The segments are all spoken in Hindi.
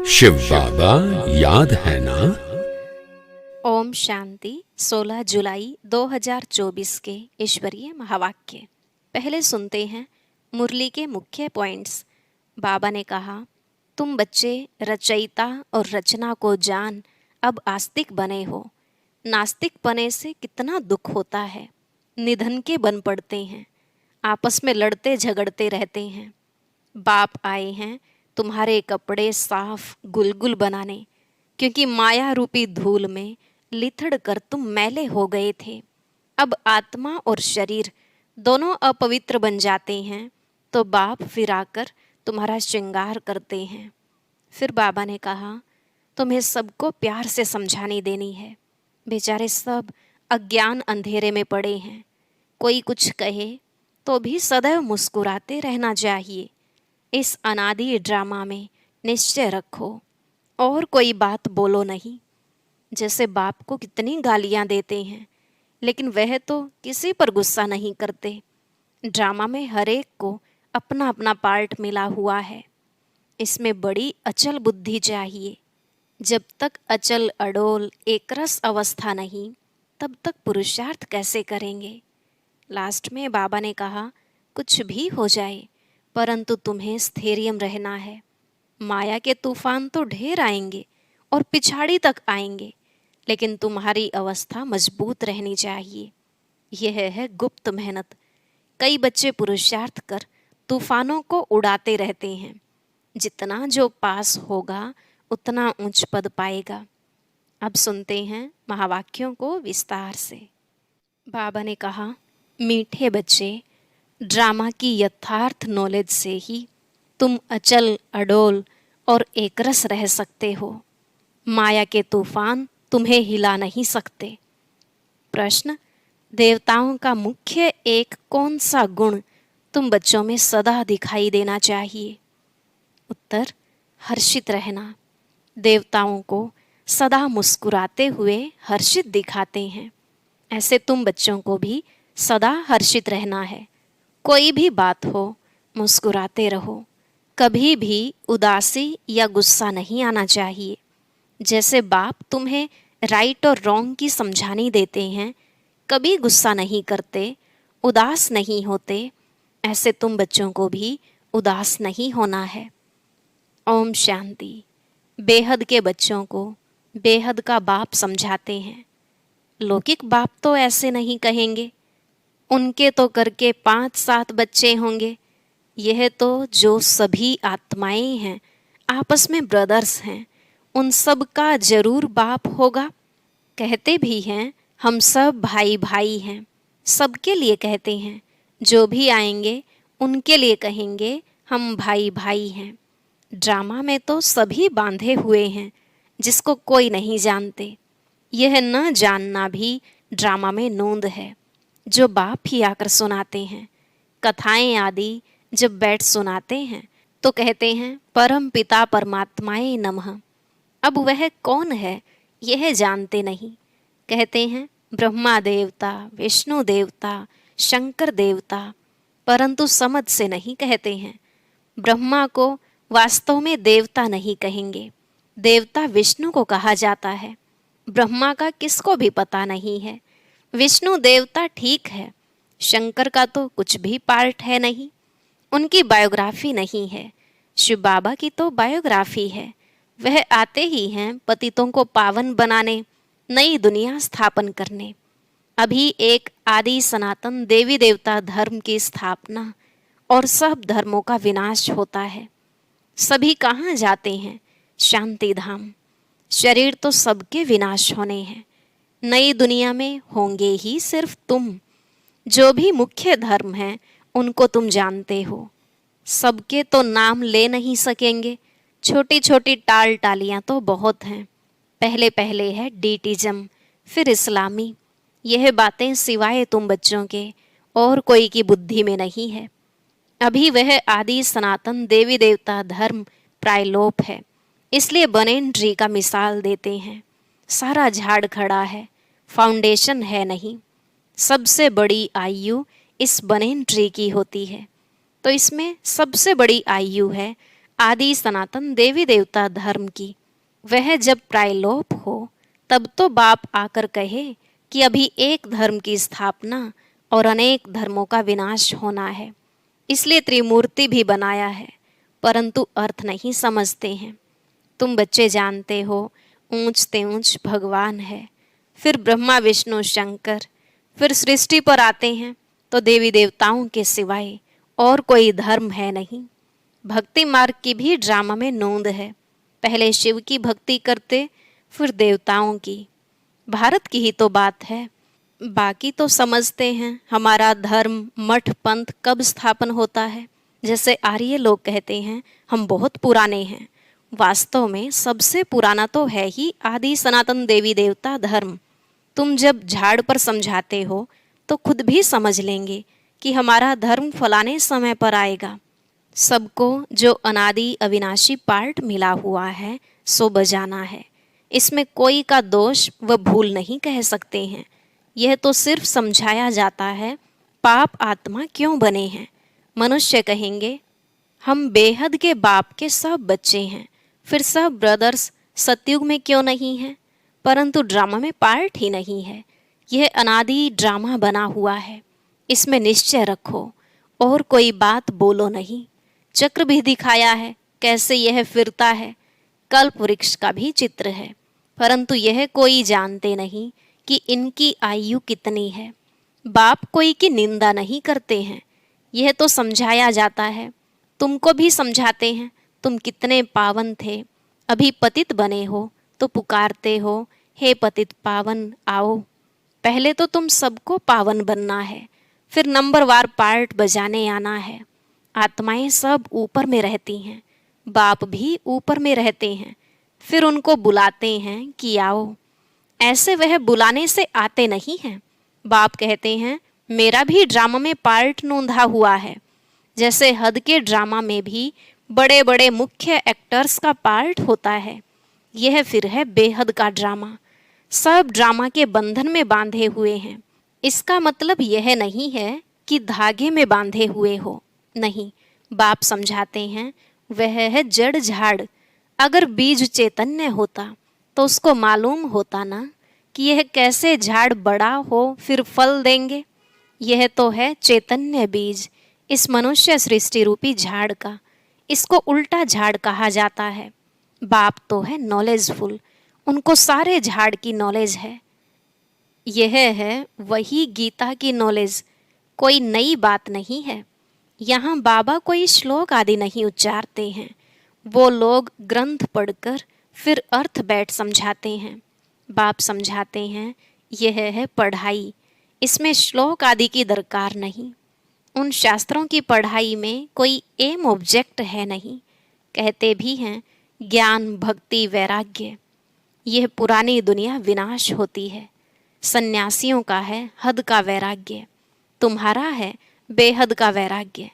शिव बाबा याद है ना। ओम शांति। 16 जुलाई 2024 के ईश्वरीय महावाक्य। पहले सुनते हैं मुरली के मुख्य पॉइंट्स। बाबा ने कहा, तुम बच्चे रचयिता और रचना को जान अब आस्तिक बने हो। नास्तिक बने से कितना दुख होता है। निधन के बन पड़ते हैं, आपस में लड़ते झगड़ते रहते हैं। बाप आए हैं तुम्हारे कपड़े साफ गुलगुल बनाने, क्योंकि माया रूपी धूल में लिथड़ कर तुम मैले हो गए थे। अब आत्मा और शरीर दोनों अपवित्र बन जाते हैं तो बाप फिर आकर तुम्हारा श्रृंगार करते हैं। फिर बाबा ने कहा, तुम्हें सबको प्यार से समझाने देनी है। बेचारे सब अज्ञान अंधेरे में पड़े हैं। कोई कुछ कहे तो भी सदैव मुस्कुराते रहना चाहिए। इस अनादि ड्रामा में निश्चय रखो और कोई बात बोलो नहीं। जैसे बाप को कितनी गालियां देते हैं, लेकिन वह तो किसी पर गुस्सा नहीं करते। ड्रामा में हर एक को अपना अपना पार्ट मिला हुआ है। इसमें बड़ी अचल बुद्धि चाहिए। जब तक अचल अडोल एकरस अवस्था नहीं, तब तक पुरुषार्थ कैसे करेंगे। लास्ट में बाबा ने कहा, कुछ भी हो जाए परंतु तुम्हें स्थैर्य रहना है। माया के तूफान तो ढेर आएंगे और पिछाड़ी तक आएंगे, लेकिन तुम्हारी अवस्था मजबूत रहनी चाहिए। यह है गुप्त मेहनत। कई बच्चे पुरुषार्थ कर तूफानों को उड़ाते रहते हैं। जितना जो पास होगा उतना ऊंच पद पाएगा। अब सुनते हैं महावाक्यों को विस्तार से। बाबा ने कहा, मीठे बच्चे, ड्रामा की यथार्थ नॉलेज से ही तुम अचल अडोल और एकरस रह सकते हो। माया के तूफान तुम्हें हिला नहीं सकते। प्रश्न, देवताओं का मुख्य एक कौन सा गुण तुम बच्चों में सदा दिखाई देना चाहिए? उत्तर, हर्षित रहना। देवताओं को सदा मुस्कुराते हुए हर्षित दिखाते हैं। ऐसे तुम बच्चों को भी सदा हर्षित रहना है। कोई भी बात हो, मुस्कुराते रहो। कभी भी उदासी या गुस्सा नहीं आना चाहिए। जैसे बाप तुम्हें राइट और रॉन्ग की समझानी देते हैं, कभी गुस्सा नहीं करते, उदास नहीं होते, ऐसे तुम बच्चों को भी उदास नहीं होना है। ओम शांति। बेहद के बच्चों को बेहद का बाप समझाते हैं। लौकिक बाप तो ऐसे नहीं कहेंगे। उनके तो करके 5-7 बच्चे होंगे। यह तो जो सभी आत्माएं हैं, आपस में ब्रदर्स हैं, उन सब का जरूर बाप होगा। कहते भी हैं हम सब भाई भाई हैं। सबके लिए कहते हैं। जो भी आएंगे उनके लिए कहेंगे हम भाई भाई हैं। ड्रामा में तो सभी बांधे हुए हैं, जिसको कोई नहीं जानते। यह न जानना भी ड्रामा में नोंद है, जो बाप ही आकर सुनाते हैं। कथाएं आदि जब बैठ सुनाते हैं तो कहते हैं परम पिता परमात्माए नमः। अब वह कौन है यह जानते नहीं। कहते हैं ब्रह्मा देवता, विष्णु देवता, शंकर देवता, परंतु समझ से नहीं कहते हैं। ब्रह्मा को वास्तव में देवता नहीं कहेंगे। देवता विष्णु को कहा जाता है। ब्रह्मा का किसको भी पता नहीं है। विष्णु देवता ठीक है, शंकर का तो कुछ भी पार्ट है नहीं। उनकी बायोग्राफी नहीं है। शिव बाबा की तो बायोग्राफी है। वह आते ही हैं पतितों को पावन बनाने, नई दुनिया स्थापन करने। अभी एक आदि सनातन देवी देवता धर्म की स्थापना और सब धर्मों का विनाश होता है। सभी कहाँ जाते हैं? शांति धाम। शरीर तो सबके विनाश होने हैं। नई दुनिया में होंगे ही सिर्फ तुम। जो भी मुख्य धर्म हैं उनको तुम जानते हो। सबके तो नाम ले नहीं सकेंगे। छोटी छोटी टाल टालियाँ तो बहुत हैं। पहले पहले है डीटिज्म, फिर इस्लामी। यह बातें सिवाय तुम बच्चों के और कोई की बुद्धि में नहीं है। अभी वह आदि सनातन देवी देवता धर्म प्रायलोप है। इसलिए बनेन ट्री का मिसाल देते हैं। सारा झाड़ खड़ा है, फाउंडेशन है नहीं। सबसे बड़ी आयु इस बनेन ट्री की होती है। तो इसमें सबसे बड़ी आयु है आदि सनातन देवी देवता धर्म की। वह जब प्रायलोप हो तब तो बाप आकर कहे कि अभी एक धर्म की स्थापना और अनेक धर्मों का विनाश होना है, इसलिए त्रिमूर्ति भी बनाया है, परंतु अर्थ नहीं समझते हैं। तुम बच्चे जानते हो ऊंच से ऊंच भगवान है, फिर ब्रह्मा विष्णु शंकर, फिर सृष्टि पर आते हैं तो देवी देवताओं के सिवाय और कोई धर्म है नहीं। भक्ति मार्ग की भी ड्रामा में नोंद है। पहले शिव की भक्ति करते, फिर देवताओं की। भारत की ही तो बात है, बाकी तो समझते हैं हमारा धर्म मठ पंथ कब स्थापन होता है। जैसे आर्य लोग कहते हैं हम बहुत पुराने हैं, वास्तव में सबसे पुराना तो है ही आदि सनातन देवी देवता धर्म। तुम जब झाड़ पर समझाते हो तो खुद भी समझ लेंगे कि हमारा धर्म फलाने समय पर आएगा। सबको जो अनादि अविनाशी पार्ट मिला हुआ है सो बजाना है। इसमें कोई का दोष व भूल नहीं कह सकते हैं। यह तो सिर्फ समझाया जाता है पाप आत्मा क्यों बने हैं। मनुष्य कहेंगे हम बेहद के बाप के सब बच्चे हैं, फिर सब ब्रदर्स सतयुग में क्यों नहीं हैं? परंतु ड्रामा में पार्ट ही नहीं है। यह अनादि ड्रामा बना हुआ है, इसमें निश्चय रखो और कोई बात बोलो नहीं। चक्र भी दिखाया है कैसे यह फिरता है, कल्प वृक्ष का भी चित्र है, परंतु यह कोई जानते नहीं कि इनकी आयु कितनी है। बाप कोई की निंदा नहीं करते हैं, यह तो समझाया जाता है। तुमको भी समझाते हैं तुम कितने पावन थे, अभी पतित बने हो तो पुकारते हो हे पतित पावन आओ। पहले तो तुम सबको पावन बनना है, फिर नंबरवार पार्ट बजाने आना है। आत्माएं सब ऊपर में रहती हैं, बाप भी ऊपर में रहते हैं, फिर उनको बुलाते हैं कि आओ। ऐसे वह बुलाने से आते नहीं हैं। बाप कहते हैं मेरा भी ड्रामा में पार्ट नोंधा हुआ है। जैसे हद के ड्रामा में भी बड़े बड़े मुख्य एक्टर्स का पार्ट होता है, यह फिर है बेहद का ड्रामा। सब ड्रामा के बंधन में बांधे हुए हैं। इसका मतलब यह नहीं है कि धागे में बांधे हुए हो, नहीं। बाप समझाते हैं वह है जड़ झाड़। अगर बीज चैतन्य होता तो उसको मालूम होता ना कि यह कैसे झाड़ बड़ा हो फिर फल देंगे। यह तो है चैतन्य बीज, इस मनुष्य सृष्टि रूपी झाड़ का। इसको उल्टा झाड़ कहा जाता है। बाप तो है नॉलेजफुल, उनको सारे झाड़ की नॉलेज है। यह है वही गीता की नॉलेज, कोई नई बात नहीं है। यहाँ बाबा कोई श्लोक आदि नहीं उच्चारते हैं, वो लोग ग्रंथ पढ़कर फिर अर्थ बैठ समझाते हैं। बाप समझाते हैं यह है पढ़ाई, इसमें श्लोक आदि की दरकार नहीं। उन शास्त्रों की पढ़ाई में कोई एम ऑब्जेक्ट है नहीं। कहते भी हैं ज्ञान भक्ति वैराग्य। यह पुरानी दुनिया विनाश होती है। सन्यासियों का है हद का वैराग्य, तुम्हारा है बेहद का वैराग्य।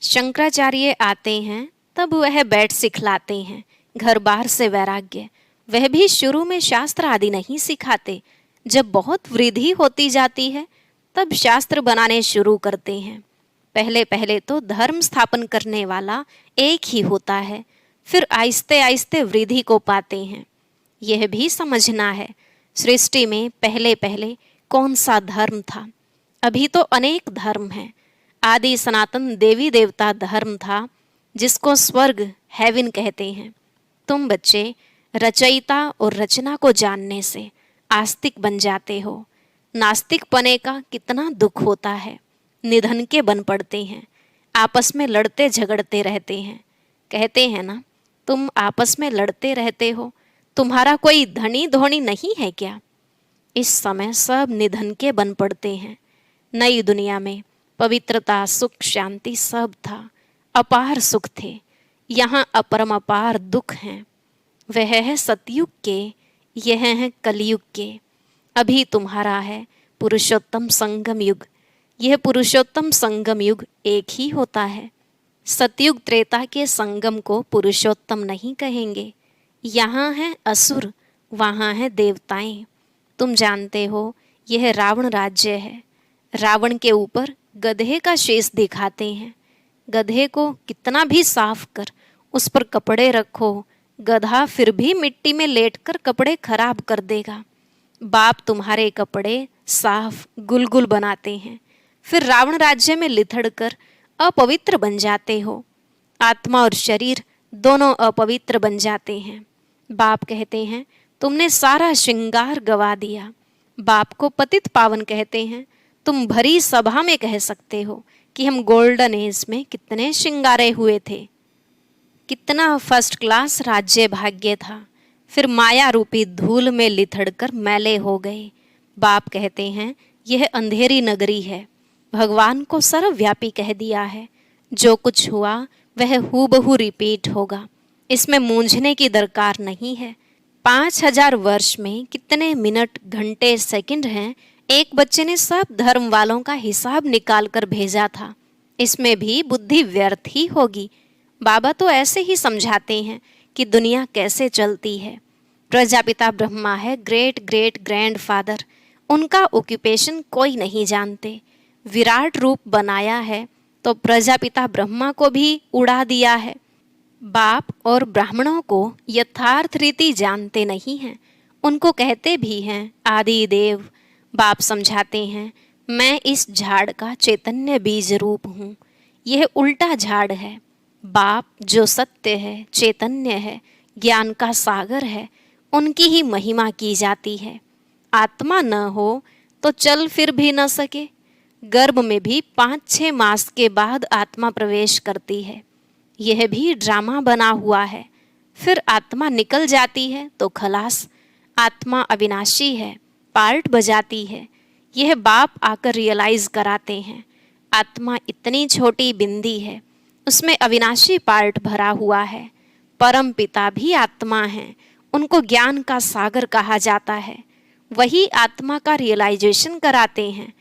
शंकराचार्य आते हैं तब वह बैठ सिखलाते हैं घर बार से वैराग्य। वह भी शुरू में शास्त्र आदि नहीं सिखाते, जब बहुत वृद्धि होती जाती है तब शास्त्र बनाने शुरू करते हैं। पहले पहले तो धर्म स्थापन करने वाला एक ही होता है, फिर आहिस्ते आहिस्ते वृद्धि को पाते हैं। यह भी समझना है सृष्टि में पहले पहले कौन सा धर्म था। अभी तो अनेक धर्म हैं। आदि सनातन देवी देवता धर्म था जिसको स्वर्ग हेवन कहते हैं। तुम बच्चे रचयिता और रचना को जानने से आस्तिक बन जाते हो। नास्तिक पने का कितना दुख होता है। निधन के बन पड़ते हैं, आपस में लड़ते झगड़ते रहते हैं। कहते हैं ना तुम आपस में लड़ते रहते हो, तुम्हारा कोई धनी धोनी नहीं है क्या? इस समय सब निधन के बन पड़ते हैं। नई दुनिया में पवित्रता सुख शांति सब था, अपार सुख थे। यहाँ अपरम अपार दुख हैं। वह है सतयुग के, यह है कलयुग के। अभी तुम्हारा है पुरुषोत्तम संगम युग। यह पुरुषोत्तम संगम युग एक ही होता है। सतयुग त्रेता के संगम को पुरुषोत्तम नहीं कहेंगे। यहाँ है असुर, वहाँ है देवताएं। तुम जानते हो यह रावण राज्य है। रावण के ऊपर गधे का शेष दिखाते हैं। गधे को कितना भी साफ कर उस पर कपड़े रखो, गधा फिर भी मिट्टी में लेटकर कपड़े खराब कर देगा। बाप तुम्हारे कपड़े साफ गुलगुल बनाते हैं, फिर रावण राज्य में लिथड़ कर अपवित्र बन जाते हो। आत्मा और शरीर दोनों अपवित्र बन जाते हैं। बाप कहते हैं तुमने सारा श्रृंगार गवा दिया। बाप को पतित पावन कहते हैं। तुम भरी सभा में कह सकते हो कि हम गोल्डन एज में कितने श्रृंगारे हुए थे, कितना फर्स्ट क्लास राज्य भाग्य था, फिर माया रूपी धूल में लिथड़कर मैले हो गए। बाप कहते हैं यह अंधेरी नगरी है। भगवान को सर्वव्यापी कह दिया है। जो कुछ हुआ वह हूबहू रिपीट होगा, इसमें मूंझने की दरकार नहीं है। 5000 वर्ष में कितने मिनट, घंटे, सेकंड हैं, एक बच्चे ने सब धर्म वालों का हिसाब निकाल कर भेजा था। इसमें भी बुद्धि व्यर्थ ही होगी। बाबा तो ऐसे ही समझाते हैं कि दुनिया कैसे चलती है। प्रजापिता ब्रह्मा है ग्रेट ग्रेट ग्रैंड फादर, उनका ऑक्यूपेशन कोई नहीं जानते। विराट रूप बनाया है तो प्रजापिता ब्रह्मा को भी उड़ा दिया है। बाप और ब्राह्मणों को यथार्थ रीति जानते नहीं हैं, उनको कहते भी हैं आदि देव। बाप समझाते हैं मैं इस झाड़ का चैतन्य बीज रूप हूँ, यह उल्टा झाड़ है। बाप जो सत्य है, चैतन्य है, ज्ञान का सागर है, उनकी ही महिमा की जाती है। आत्मा न हो तो चल फिर भी न सके। गर्भ में भी 5-6 मास के बाद आत्मा प्रवेश करती है। यह भी ड्रामा बना हुआ है। फिर आत्मा निकल जाती है तो खलास। आत्मा अविनाशी है, पार्ट बजाती है। यह बाप आकर रियलाइज कराते हैं। आत्मा इतनी छोटी बिंदी है, उसमें अविनाशी पार्ट भरा हुआ है। परम पिता भी आत्मा हैं, उनको ज्ञान का सागर कहा जाता है। वही आत्मा का रियलाइजेशन कराते हैं।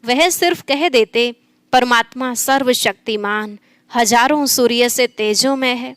वह सिर्फ कह देते परमात्मा सर्वशक्तिमान, हजारों सूर्य से तेजों में है,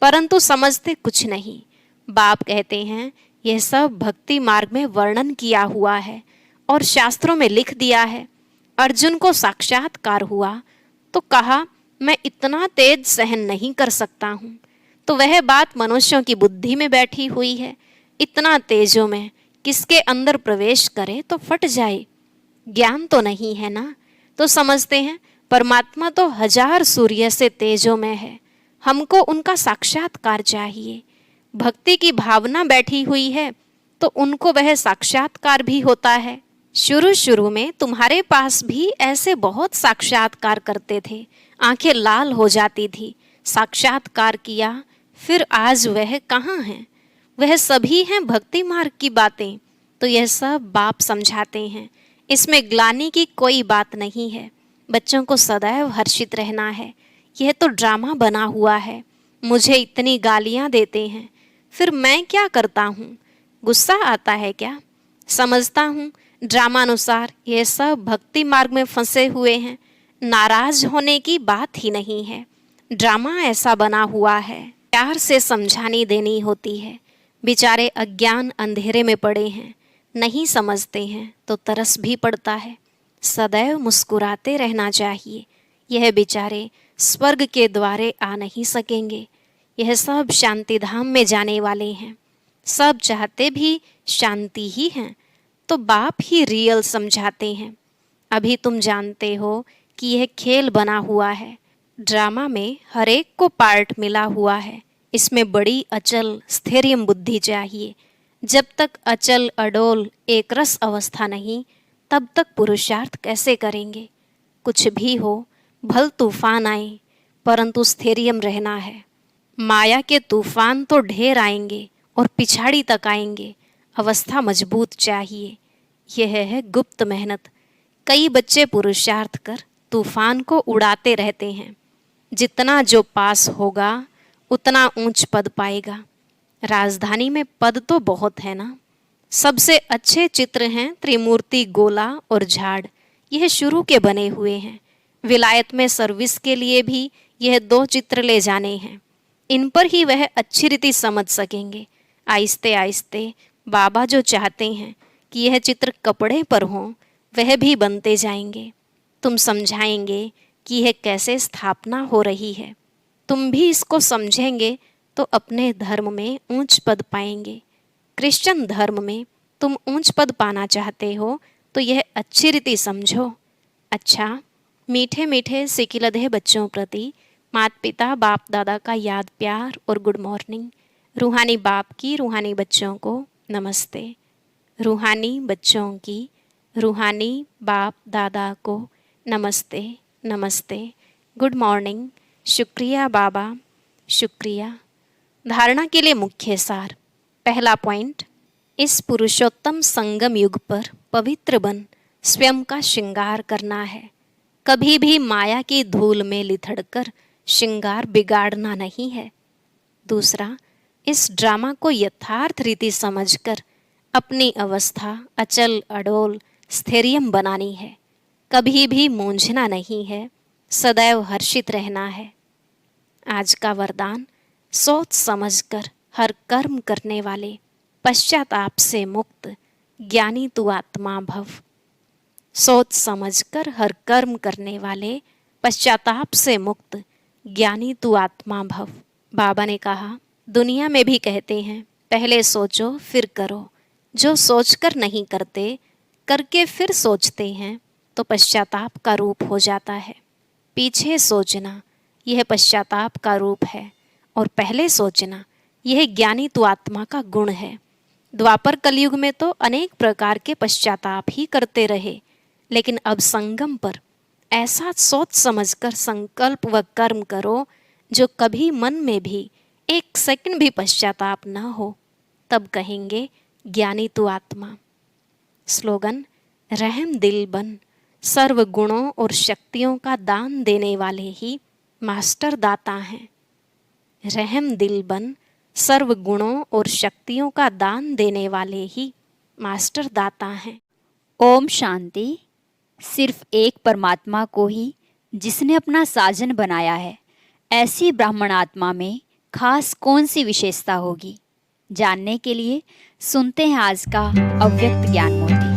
परंतु समझते कुछ नहीं। बाप कहते हैं यह सब भक्ति मार्ग में वर्णन किया हुआ है और शास्त्रों में लिख दिया है। अर्जुन को साक्षात्कार हुआ तो कहा मैं इतना तेज सहन नहीं कर सकता हूँ। तो वह बात मनुष्यों की बुद्धि में बैठी हुई है। इतना तेजों में किसके अंदर प्रवेश करे तो फट जाए। ज्ञान तो नहीं है ना, तो समझते हैं परमात्मा तो 1000 सूर्य से तेजों में है, हमको उनका साक्षात्कार चाहिए। भक्ति की भावना बैठी हुई है तो उनको वह साक्षात्कार भी होता है। शुरू शुरू में तुम्हारे पास भी ऐसे बहुत साक्षात्कार करते थे, आंखें लाल हो जाती थी। साक्षात्कार किया, फिर आज वह कहाँ हैं? वह सभी हैं भक्ति मार्ग की बातें। तो यह सब बाप समझाते हैं। इसमें ग्लानि की कोई बात नहीं है। बच्चों को सदैव हर्षित रहना है। यह तो ड्रामा बना हुआ है। मुझे इतनी गालियाँ देते हैं, फिर मैं क्या करता हूँ? गुस्सा आता है क्या? समझता हूँ ड्रामानुसार ये सब भक्ति मार्ग में फंसे हुए हैं। नाराज होने की बात ही नहीं है। ड्रामा ऐसा बना हुआ है, प्यार से समझानी देनी होती है। बेचारे अज्ञान अंधेरे में पड़े हैं, नहीं समझते हैं तो तरस भी पड़ता है। सदैव मुस्कुराते रहना चाहिए। यह बेचारे स्वर्ग के द्वारे आ नहीं सकेंगे। यह सब शांति धाम में जाने वाले हैं। सब चाहते भी शांति ही हैं, तो बाप ही रियल समझाते हैं। अभी तुम जानते हो कि यह खेल बना हुआ है। ड्रामा में हर एक को पार्ट मिला हुआ है। इसमें बड़ी अचल स्थैर्यम बुद्धि चाहिए। जब तक अचल अडोल एक रस अवस्था नहीं, तब तक पुरुषार्थ कैसे करेंगे? कुछ भी हो, भल तूफान आए, परंतु स्थैर्यम रहना है। माया के तूफान तो ढेर आएंगे और पिछाड़ी तक आएंगे। अवस्था मजबूत चाहिए। यह है गुप्त मेहनत। कई बच्चे पुरुषार्थ कर तूफान को उड़ाते रहते हैं। जितना जो पास होगा उतना ऊंच पद पाएगा। राजधानी में पद तो बहुत है ना। सबसे अच्छे चित्र हैं त्रिमूर्ति, गोला और झाड़। यह शुरू के बने हुए हैं। विलायत में सर्विस के लिए भी यह 2 चित्र ले जाने हैं। इन पर ही वह अच्छी रीति समझ सकेंगे। आहिस्ते आहिस्ते बाबा जो चाहते हैं कि यह चित्र कपड़े पर हों, वह भी बनते जाएंगे। तुम समझाएंगे कि यह कैसे स्थापना हो रही है। तुम भी इसको समझेंगे तो अपने धर्म में ऊंच पद पाएंगे। क्रिश्चियन धर्म में तुम ऊंच पद पाना चाहते हो तो यह अच्छी रीति समझो। अच्छा, मीठे मीठे सिकिलधे बच्चों प्रति माता पिता बाप दादा का याद प्यार और गुड मॉर्निंग। रूहानी बाप की रूहानी बच्चों को नमस्ते। रूहानी बच्चों की रूहानी बाप दादा को नमस्ते नमस्ते, गुड मॉर्निंग, शुक्रिया बाबा, शुक्रिया। धारणा के लिए मुख्य सार। पहला पॉइंट, इस पुरुषोत्तम संगम युग पर पवित्र बन स्वयं का श्रृंगार करना है। कभी भी माया की धूल में लिथड़कर श्रृंगार बिगाड़ना नहीं है। दूसरा, इस ड्रामा को यथार्थ रीति समझकर अपनी अवस्था अचल अडोल स्थैर्यम बनानी है। कभी भी मूंझना नहीं है, सदैव हर्षित रहना है। आज का वरदान, सोच समझकर हर कर्म करने वाले पश्चाताप से मुक्त ज्ञानी तू आत्मा भव। सोच समझकर हर कर्म करने वाले पश्चाताप से मुक्त ज्ञानी तू आत्मा भव। बाबा ने कहा, दुनिया में भी कहते हैं पहले सोचो फिर करो। जो सोचकर नहीं करते, करके फिर सोचते हैं तो पश्चाताप का रूप हो जाता है। पीछे सोचना यह पश्चाताप का रूप है और पहले सोचना यह ज्ञानी तू आत्मा का गुण है। द्वापर कलयुग में तो अनेक प्रकार के पश्चाताप ही करते रहे, लेकिन अब संगम पर ऐसा सोच समझकर संकल्प व कर्म करो जो कभी मन में भी एक सेकंड भी पश्चाताप न हो, तब कहेंगे ज्ञानी तू आत्मा। स्लोगन, रहम दिल बन, सर्व गुणों और शक्तियों का दान देने वाले ही मास्टर दाता हैं। रहम दिल बन, सर्व गुणों और शक्तियों का दान देने वाले ही मास्टर दाता हैं। ओम शांति। सिर्फ एक परमात्मा को ही जिसने अपना साजन बनाया है, ऐसी ब्राह्मण आत्मा में खास कौन सी विशेषता होगी? जानने के लिए सुनते हैं आज का अव्यक्त ज्ञान मोती।